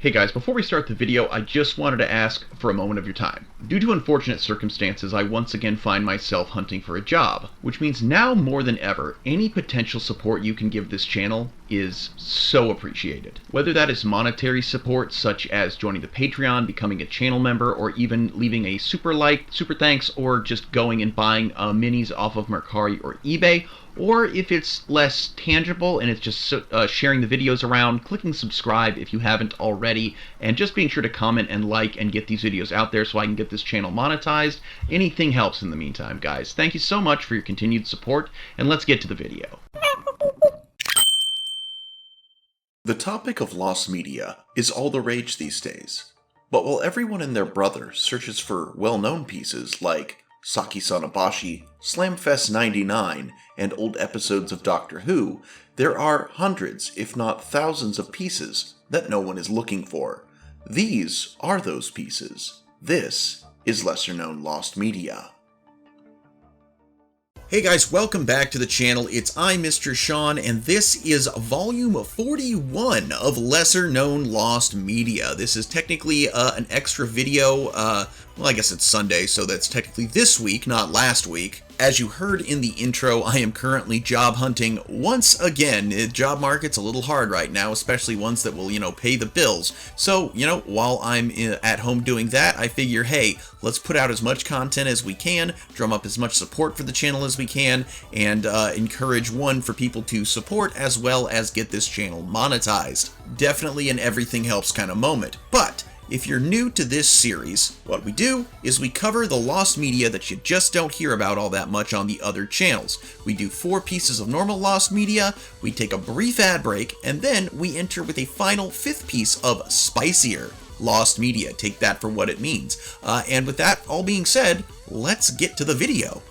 Hey guys, before we start the video, I just wanted to ask for a moment of your time. Due to unfortunate circumstances, I once again find myself hunting for a job, which means now more than ever, any potential support you can give this channel is so appreciated. Whether that is monetary support, such as joining the Patreon, becoming a channel member, or even leaving a super like, super thanks, or just going and buying minis off of Mercari or eBay, or if it's less tangible and it's just sharing the videos around, clicking subscribe if you haven't already, and just being sure to comment and like and get these videos out there so I can get this channel monetized. Anything helps in the meantime, guys. Thank you so much for your continued support, and let's get to the video. The topic of lost media is all the rage these days. But while everyone and their brother searches for well-known pieces like Saki Sanabashi, Slamfest 99, and old episodes of Doctor Who, there are hundreds, if not thousands of pieces that no one is looking for. These are those pieces. This is lesser-known lost media. Hey guys, welcome back to the channel. It's I, Mr. Sean, and this is volume 41 of Lesser Known Lost Media. This is technically an extra video. Well, I guess it's Sunday, so that's technically this week, not last week. As you heard in the intro, I am currently job hunting once again. The job market's a little hard right now, especially ones that will, pay the bills. So, while I'm at home doing that, I figure, hey, let's put out as much content as we can, drum up as much support for the channel as we can, and encourage for people to support as well as get this channel monetized. Definitely an everything helps kind of moment. But if you're new to this series, what we do is we cover the lost media that you just don't hear about all that much on the other channels. We do 4 pieces of normal lost media, we take a brief ad break, and then we enter with a final 5th piece of spicier lost media. Take that for what it means. And with that all being said, let's get to the video.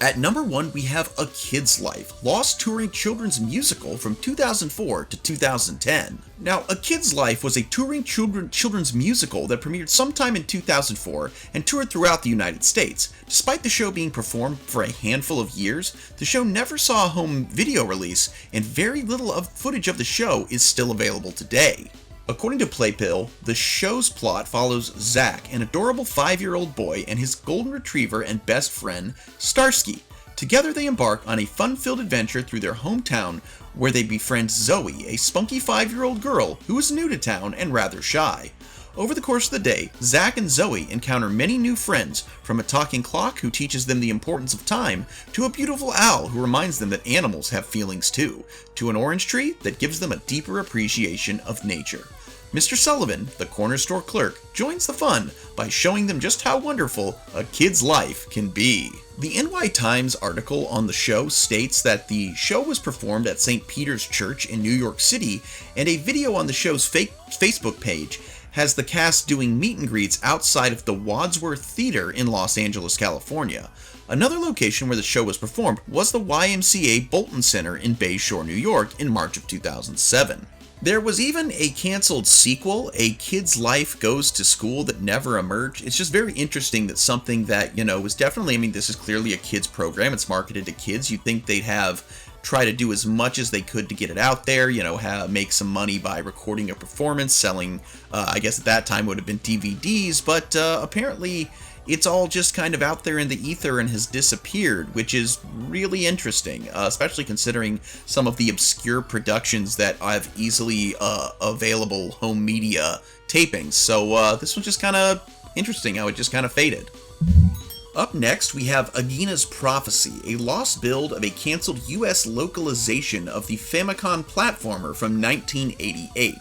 At number 1, we have A Kid's Life, Lost Touring Children's Musical from 2004 to 2010. Now, A Kid's Life was a touring children's musical that premiered sometime in 2004 and toured throughout the United States. Despite the show being performed for a handful of years, the show never saw a home video release, and very little of footage of the show is still available today. According to Playbill, the show's plot follows Zach, an adorable 5-year-old boy, and his golden retriever and best friend, Starsky. Together they embark on a fun-filled adventure through their hometown where they befriend Zoe, a spunky 5-year-old girl who is new to town and rather shy. Over the course of the day, Zach and Zoe encounter many new friends, from a talking clock who teaches them the importance of time, to a beautiful owl who reminds them that animals have feelings too, to an orange tree that gives them a deeper appreciation of nature. Mr. Sullivan, the corner store clerk, joins the fun by showing them just how wonderful a kid's life can be. The NY Times article on the show states that the show was performed at St. Peter's Church in New York City, and a video on the show's Facebook page has the cast doing meet and greets outside of the Wadsworth Theater in Los Angeles, California. Another location where the show was performed was the YMCA Bolton Center in Bay Shore, New York in March of 2007. There was even a canceled sequel, A Kid's Life Goes to School, that never emerged. It's just very interesting that something that, was definitely, this is clearly a kids program. It's marketed to kids. You'd think they'd try to do as much as they could to get it out there, make some money by recording a performance, selling, I guess at that time would have been DVDs, but apparently it's all just kind of out there in the ether and has disappeared, which is really interesting, especially considering some of the obscure productions that have easily available home media tapings. So this was just kind of interesting how it just kind of faded. Up next, we have Agina's Prophecy, a lost build of a canceled US localization of the Famicom platformer from 1988.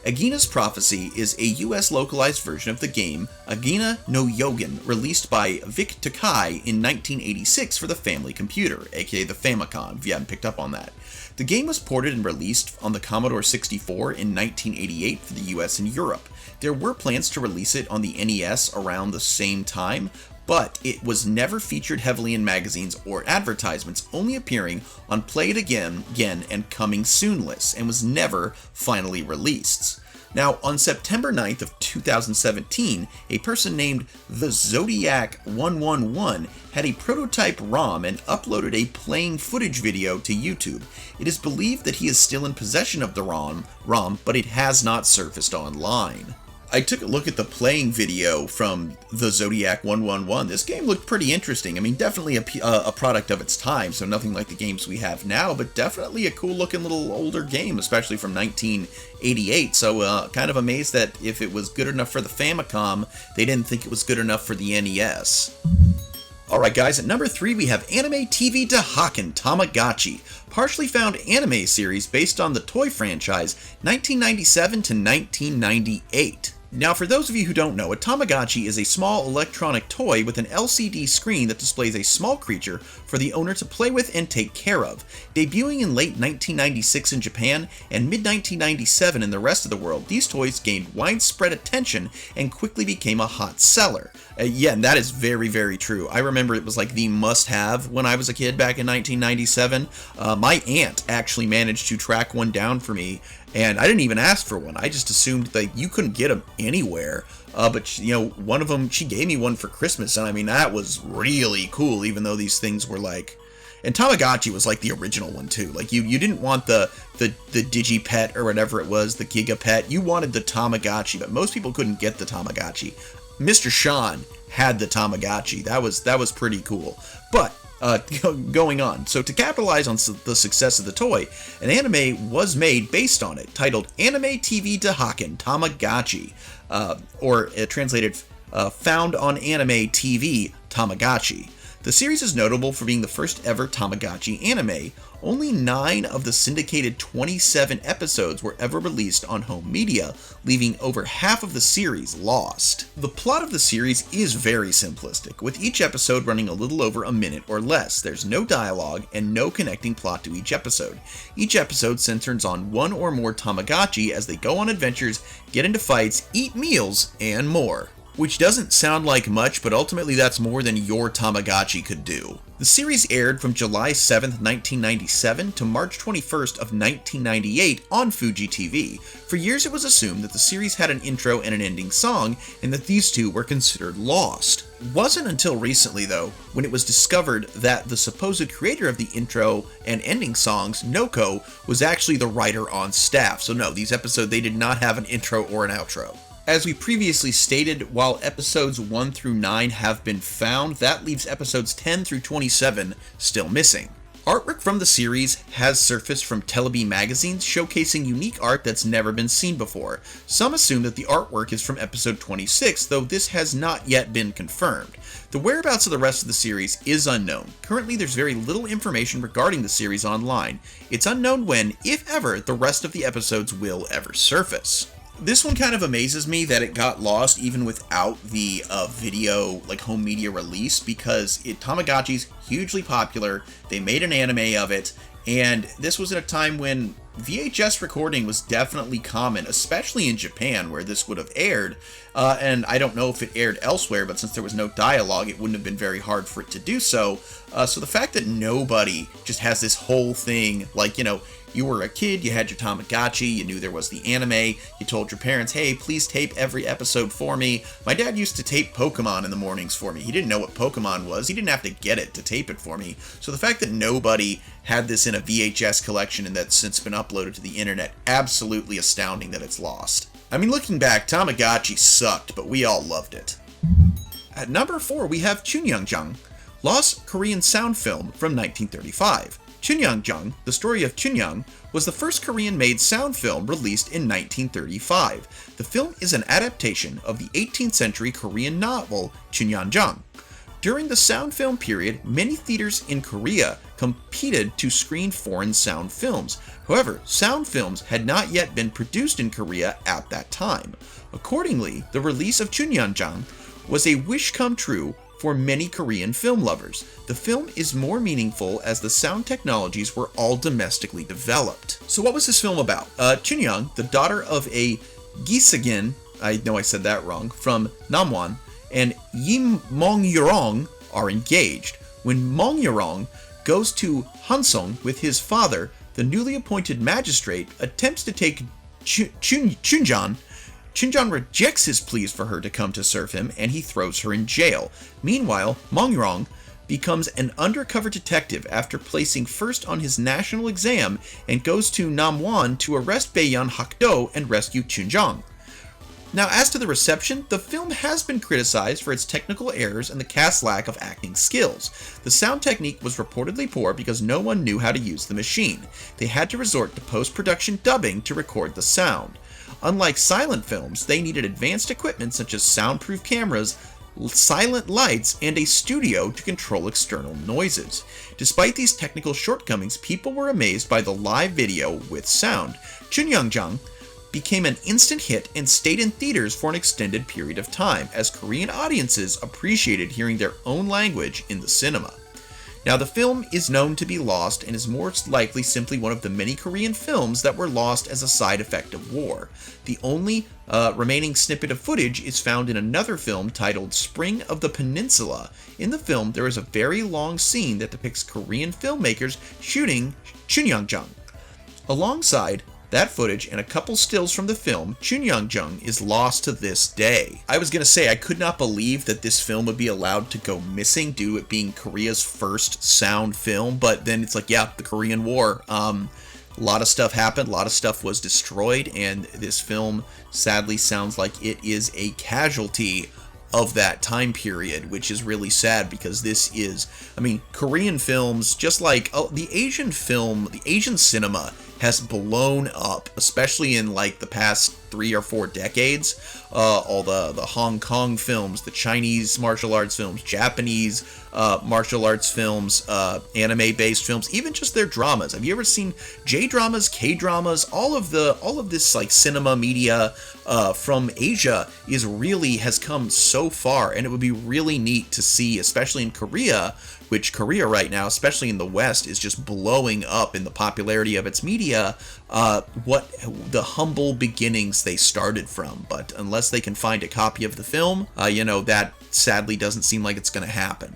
Agina's Prophecy is a US localized version of the game Agina no Yogen, released by Vic Tokai in 1986 for the family computer, aka the Famicom, if you haven't picked up on that. The game was ported and released on the Commodore 64 in 1988 for the US and Europe. There were plans to release it on the NES around the same time, but it was never featured heavily in magazines or advertisements, only appearing on Play It Again and Coming Soon lists, and was never finally released. Now, on September 9th of 2017, a person named the Zodiac 111 had a prototype ROM and uploaded a playing footage video to YouTube. It is believed that he is still in possession of the ROM, but it has not surfaced online. I took a look at the playing video from the Zodiac 111. This game looked pretty interesting. I mean, definitely a product of its time, so nothing like the games we have now, but definitely a cool looking little older game, especially from 1988. So kind of amazed that if it was good enough for the Famicom, they didn't think it was good enough for the NES. Alright guys, at number 3 we have Anime TV Dahaken Tamagotchi, partially found anime series based on the toy franchise 1997 to 1998. Now, for those of you who don't know, a Tamagotchi is a small electronic toy with an LCD screen that displays a small creature for the owner to play with and take care of. Debuting in late 1996 in Japan and mid-1997 in the rest of the world, these toys gained widespread attention and quickly became a hot seller. Yeah, and that is very, very true. I remember it was like the must-have when I was a kid back in 1997. My aunt actually managed to track one down for me, and I didn't even ask for one. I just assumed that you couldn't get them anywhere. But, you know, one of them, she gave me one for Christmas, and I mean, that was really cool, even though these things were like... And Tamagotchi was like the original one, too. Like, you didn't want the Digipet or whatever it was, the Gigapet. You wanted the Tamagotchi, but most people couldn't get the Tamagotchi. Mr. Sean had the Tamagotchi. That was pretty cool. But going on. So to capitalize on the success of the toy, an anime was made based on it, titled Anime TV Dahaken Tamagotchi, or translated Found on Anime TV Tamagotchi. The series is notable for being the first ever Tamagotchi anime. Only 9 of the syndicated 27 episodes were ever released on home media, leaving over half of the series lost. The plot of the series is very simplistic, with each episode running a little over a minute or less. There's no dialogue and no connecting plot to each episode. Each episode centers on one or more Tamagotchi as they go on adventures, get into fights, eat meals, and more. Which doesn't sound like much, but ultimately that's more than your Tamagotchi could do. The series aired from July 7th, 1997 to March 21st of 1998 on Fuji TV. For years it was assumed that the series had an intro and an ending song, and that these two were considered lost. It wasn't until recently, though, when it was discovered that the supposed creator of the intro and ending songs, Noko, was actually the writer on staff. So no, these episodes, they did not have an intro or an outro. As we previously stated, while episodes 1 through 9 have been found, that leaves episodes 10 through 27 still missing. Artwork from the series has surfaced from Telebi magazines, showcasing unique art that's never been seen before. Some assume that the artwork is from episode 26, though this has not yet been confirmed. The whereabouts of the rest of the series is unknown. Currently, there's very little information regarding the series online. It's unknown when, if ever, the rest of the episodes will ever surface. This one kind of amazes me that it got lost even without the video, like home media release, because Tamagotchi's hugely popular. They made an anime of it, and this was at a time when VHS recording was definitely common, especially in Japan where this would have aired. And I don't know if it aired elsewhere, but since there was no dialogue, it wouldn't have been very hard for it to do so. So the fact that nobody just has this whole thing, like, you know, you were a kid, you had your Tamagotchi, you knew there was the anime, you told your parents, hey, please tape every episode for me. My dad used to tape Pokemon in the mornings for me. He didn't know what Pokemon was. He didn't have to get it to tape it for me. So the fact that nobody had this in a VHS collection and that's since been uploaded to the internet, absolutely astounding that it's lost. I mean, looking back, Tamagotchi sucked, but we all loved it. At number 4, we have Chunyoungjang, lost Korean sound film from 1935. Chunyoungjang, the story of Chunyang, was the first Korean-made sound film released in 1935. The film is an adaptation of the 18th century Korean novel Chunyoungjang. During the sound film period, many theaters in Korea competed to screen foreign sound films. However, sound films had not yet been produced in Korea at that time. Accordingly, the release of Chunyoungjang was a wish come true for many Korean film lovers. The film is more meaningful as the sound technologies were all domestically developed. So what was this film about? Chunyoung, the daughter of a Gisagin, I know I said that wrong, from Namwon, and Yim Mong-yeong are engaged. When Mong-yeong goes to Hansong with his father, the newly appointed magistrate attempts to take Chunjan Chunjang rejects his pleas for her to come to serve him, and he throws her in jail. Meanwhile, Mongrong becomes an undercover detective after placing first on his national exam and goes to Namwan to arrest Beiyan Hakdo and rescue Chunjang. Now, as to the reception, the film has been criticized for its technical errors and the cast's lack of acting skills. The sound technique was reportedly poor because no one knew how to use the machine. They had to resort to post-production dubbing to record the sound. Unlike silent films, they needed advanced equipment such as soundproof cameras, silent lights, and a studio to control external noises. Despite these technical shortcomings, people were amazed by the live video with sound. Chunyangjang became an instant hit and stayed in theaters for an extended period of time, as Korean audiences appreciated hearing their own language in the cinema. Now, the film is known to be lost and is most likely simply one of the many Korean films that were lost as a side effect of war. The only remaining snippet of footage is found in another film titled Spring of the Peninsula. In the film, there is a very long scene that depicts Korean filmmakers shooting Chunyangjang. Alongside that footage and a couple stills from the film, Chunyangjang is lost to this day. I was going to say I could not believe that this film would be allowed to go missing due to it being Korea's first sound film, but then it's like, yeah, the Korean War. A lot of stuff happened, a lot of stuff was destroyed, and this film sadly sounds like it is a casualty of that time period, which is really sad because this is, Korean films, just like the Asian cinema has blown up, especially in like the past 3 or 4 decades. All the Hong Kong films, the Chinese martial arts films, Japanese martial arts films, anime-based films, even just their dramas. Have you ever seen J-dramas, K-dramas? All of this like cinema media from Asia has come so far, and it would be really neat to see, especially in Korea, which Korea right now, especially in the West, is just blowing up in the popularity of its media, what the humble beginnings they started from. But unless they can find a copy of the film, that sadly doesn't seem like it's going to happen.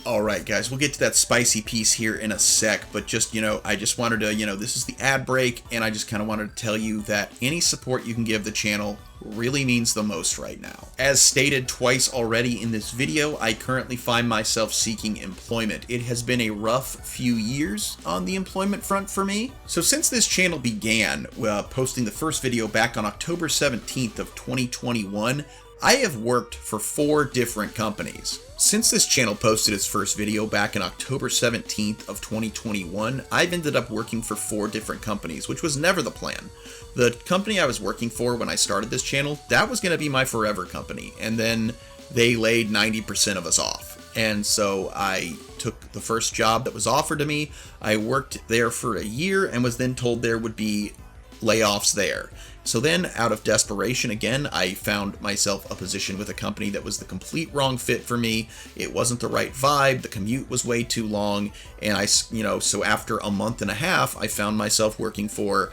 Alright guys, we'll get to that spicy piece here in a sec, but just, I just wanted to, this is the ad break, and I just kind of wanted to tell you that any support you can give the channel really means the most right now. As stated twice already in this video, I currently find myself seeking employment. It has been a rough few years on the employment front for me. So since this channel began, posting the first video back on October 17th of 2021, I have worked for 4 different companies. Since this channel posted its first video back in October 17th of 2021, I've ended up working for 4 different companies, which was never the plan. The company I was working for when I started this channel, that was going to be my forever company, and then they laid 90% of us off. And so I took the first job that was offered to me. I worked there for a year and was then told there would be layoffs there. So then, out of desperation again, I found myself a position with a company that was the complete wrong fit for me. It wasn't the right vibe, the commute was way too long, and so after a month and a half, I found myself working for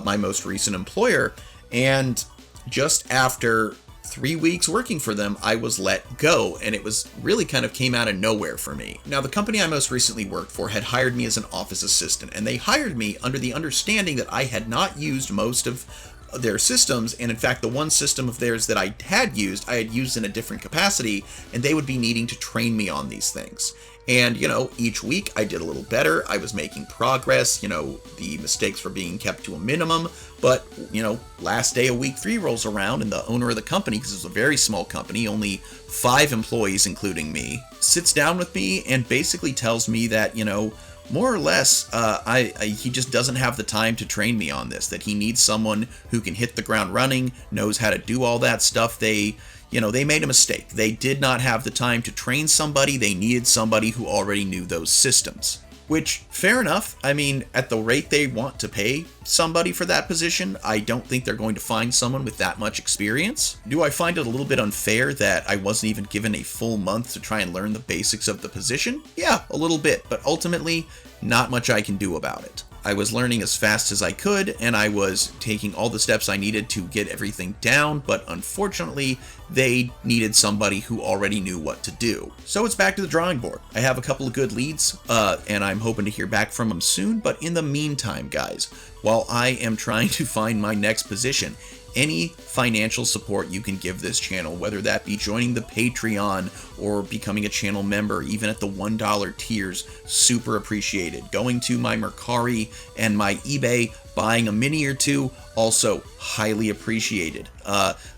my most recent employer, and just after 3 weeks working for them, I was let go, and it was really kind of came out of nowhere for me. Now, the company I most recently worked for had hired me as an office assistant, and they hired me under the understanding that I had not used most of their systems, and in fact the one system of theirs that I had used in a different capacity, and they would be needing to train me on these things. And each week I did a little better, I was making progress, the mistakes were being kept to a minimum, but last day of week 3 rolls around, and the owner of the company, because it was a very small company, only 5 employees including me, sits down with me and basically tells me that more or less, he just doesn't have the time to train me on this, that he needs someone who can hit the ground running, knows how to do all that stuff. They made a mistake. They did not have the time to train somebody. They needed somebody who already knew those systems. Which, fair enough. At the rate they want to pay somebody for that position, I don't think they're going to find someone with that much experience. Do I find it a little bit unfair that I wasn't even given a full month to try and learn the basics of the position? Yeah, a little bit, but ultimately, not much I can do about it. I was learning as fast as I could, and I was taking all the steps I needed to get everything down, but unfortunately, they needed somebody who already knew what to do. So it's back to the drawing board. I have a couple of good leads, and I'm hoping to hear back from them soon, but in the meantime, guys, while I am trying to find my next position, any financial support you can give this channel, whether that be joining the Patreon or becoming a channel member, even at the $1 tiers, super appreciated. Going to my Mercari and my eBay, buying a mini or two, also highly appreciated.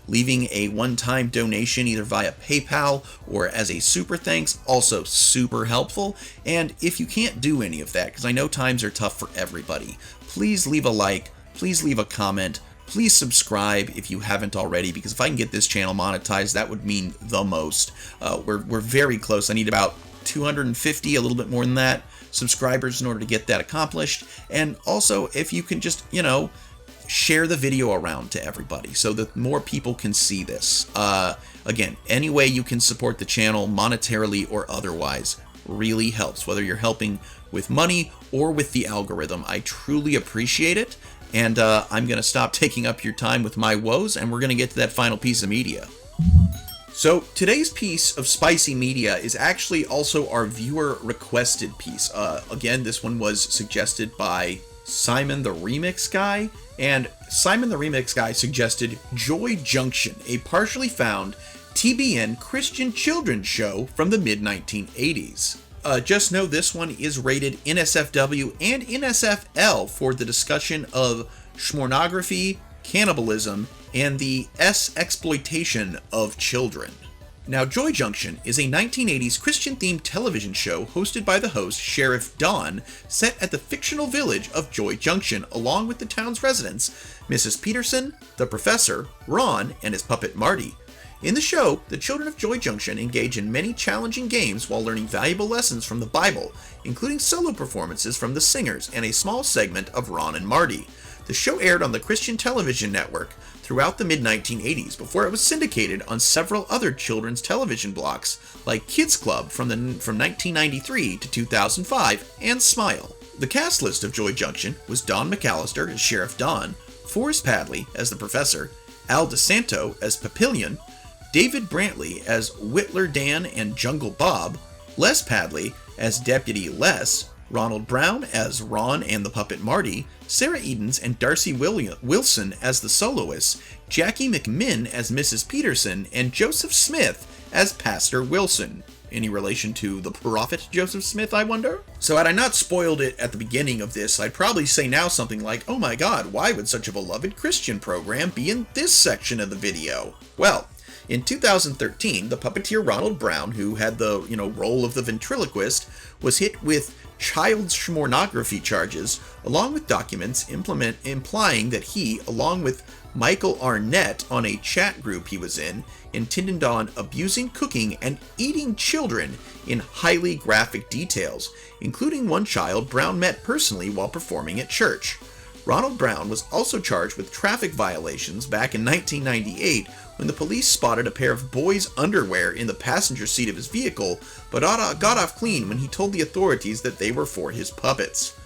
Leaving a one-time donation either via PayPal or as a super thanks, also super helpful. And if you can't do any of that, because I know times are tough for everybody, please leave a like, please leave a comment, please subscribe if you haven't already, because if I can get this channel monetized, that would mean the most. We're very close. I need about 250, a little bit more than that, subscribers in order to get that accomplished. And also, if you can just, share the video around to everybody so that more people can see this. Again, any way you can support the channel, monetarily or otherwise, really helps. Whether you're helping with money or with the algorithm, I truly appreciate it. And I'm going to stop taking up your time with my woes, and we're going to get to that final piece of media. So today's piece of spicy media is actually also our viewer requested piece. Again, this one was suggested by Simon the Remix Guy, and Simon the Remix Guy suggested Joy Junction, a partially found TBN Christian children's show from the mid-1980s. Just know this one is rated NSFW and NSFL for the discussion of schmornography, cannibalism, and the exploitation of children. Now, Joy Junction is a 1980s Christian-themed television show hosted by the host Sheriff Don, set at the fictional village of Joy Junction, along with the town's residents, Mrs. Peterson, the Professor, Ron, and his puppet Marty. In the show, the children of Joy Junction engage in many challenging games while learning valuable lessons from the Bible, including solo performances from the singers and a small segment of Ron and Marty. The show aired on the Christian Television Network throughout the mid-1980s before it was syndicated on several other children's television blocks like Kids Club from 1993 to 2005 and Smile. The cast list of Joy Junction was Don McAllister as Sheriff Don, Forrest Padley as the Professor, Al DeSanto as Papillion, David Brantley as Whittler Dan and Jungle Bob, Les Padley as Deputy Les, Ronald Brown as Ron and the puppet Marty, Sarah Edens and Darcy Wilson as the soloists, Jackie McMinn as Mrs. Peterson, and Joseph Smith as Pastor Wilson. Any relation to the prophet Joseph Smith, I wonder? So had I not spoiled it at the beginning of this, I'd probably say now something like, oh my god, why would such a beloved Christian program be in this section of the video? Well, in 2013, the puppeteer Ronald Brown, who had the, role of the ventriloquist, was hit with child schmornography charges, along with documents implying that he, along with Michael Arnett on a chat group he was in, intended on abusing, cooking, and eating children in highly graphic details, including one child Brown met personally while performing at church. Ronald Brown was also charged with traffic violations back in 1998 when the police spotted a pair of boys' underwear in the passenger seat of his vehicle, but got off clean when he told the authorities that they were for his puppets.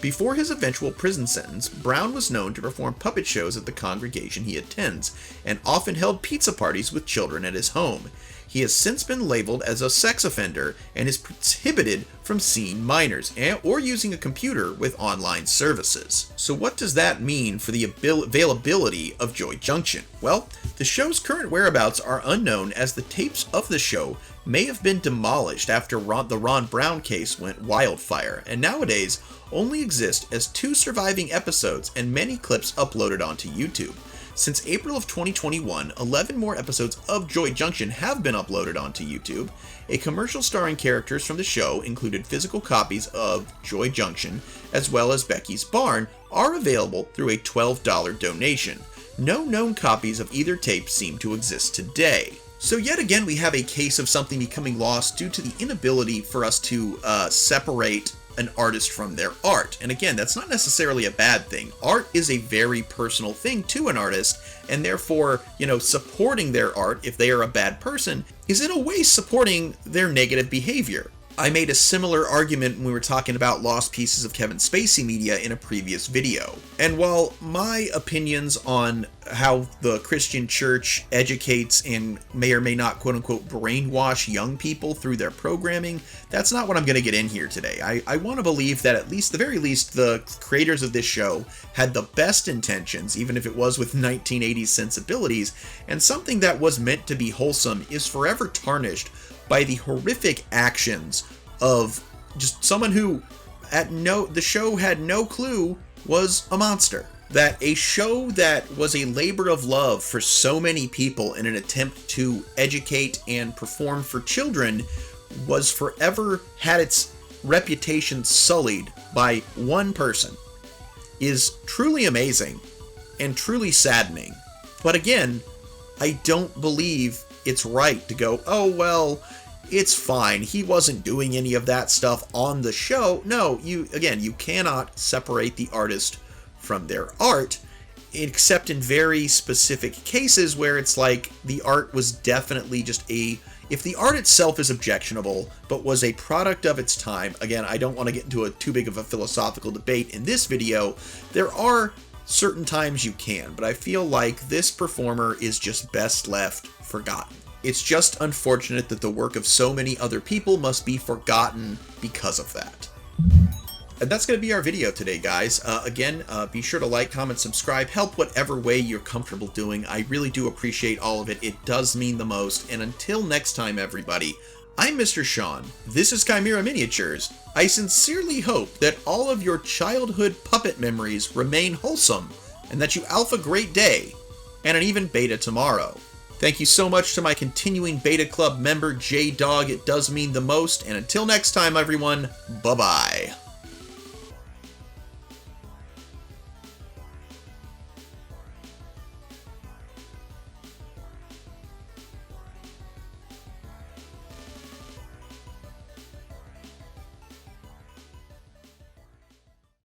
Before his eventual prison sentence, Brown was known to perform puppet shows at the congregation he attends, and often held pizza parties with children at his home. He has since been labeled as a sex offender and is prohibited from seeing minors or using a computer with online services. So what does that mean for the availability of Joy Junction? Well, the show's current whereabouts are unknown, as the tapes of the show may have been demolished after the Ron Brown case went wildfire, and nowadays only exist as 2 surviving episodes and many clips uploaded onto YouTube. Since April of 2021, 11 more episodes of Joy Junction have been uploaded onto YouTube. A commercial starring characters from the show included physical copies of Joy Junction, as well as Becky's Barn, are available through a $12 donation. No known copies of either tape seem to exist today. So yet again, we have a case of something becoming lost due to the inability for us to separate an artist from their art. And again, that's not necessarily a bad thing. Art is a very personal thing to an artist, and therefore, supporting their art, if they are a bad person, is in a way supporting their negative behavior. I made a similar argument when we were talking about lost pieces of Kevin Spacey media in a previous video. And while my opinions on how the Christian church educates and may or may not, quote unquote, brainwash young people through their programming. That's not what I'm going to get in here today. I want to believe that at least, the very least, the creators of this show had the best intentions, even if it was with 1980s sensibilities, and something that was meant to be wholesome is forever tarnished by the horrific actions of just someone who, the show had no clue was a monster. That a show that was a labor of love for so many people in an attempt to educate and perform for children was forever had its reputation sullied by one person is truly amazing and truly saddening. But again, I don't believe it's right to go, oh, well, it's fine, he wasn't doing any of that stuff on the show. No, you cannot separate the artist from their art, except in very specific cases where it's like the art was definitely just if the art itself is objectionable but was a product of its time. Again, I don't want to get into too big of a philosophical debate in this video. There are certain times you can, but I feel like this performer is just best left forgotten. It's just unfortunate that the work of so many other people must be forgotten because of that. And that's going to be our video today, guys. Again, be sure to like, comment, subscribe, help whatever way you're comfortable doing. I really do appreciate all of it. It does mean the most. And until next time, everybody, I'm Mr. Sean. This is Chimera Miniatures. I sincerely hope that all of your childhood puppet memories remain wholesome, and that you alpha great day, and an even beta tomorrow. Thank you so much to my continuing Beta Club member, J-Dog. It does mean the most. And until next time, everyone, bye-bye.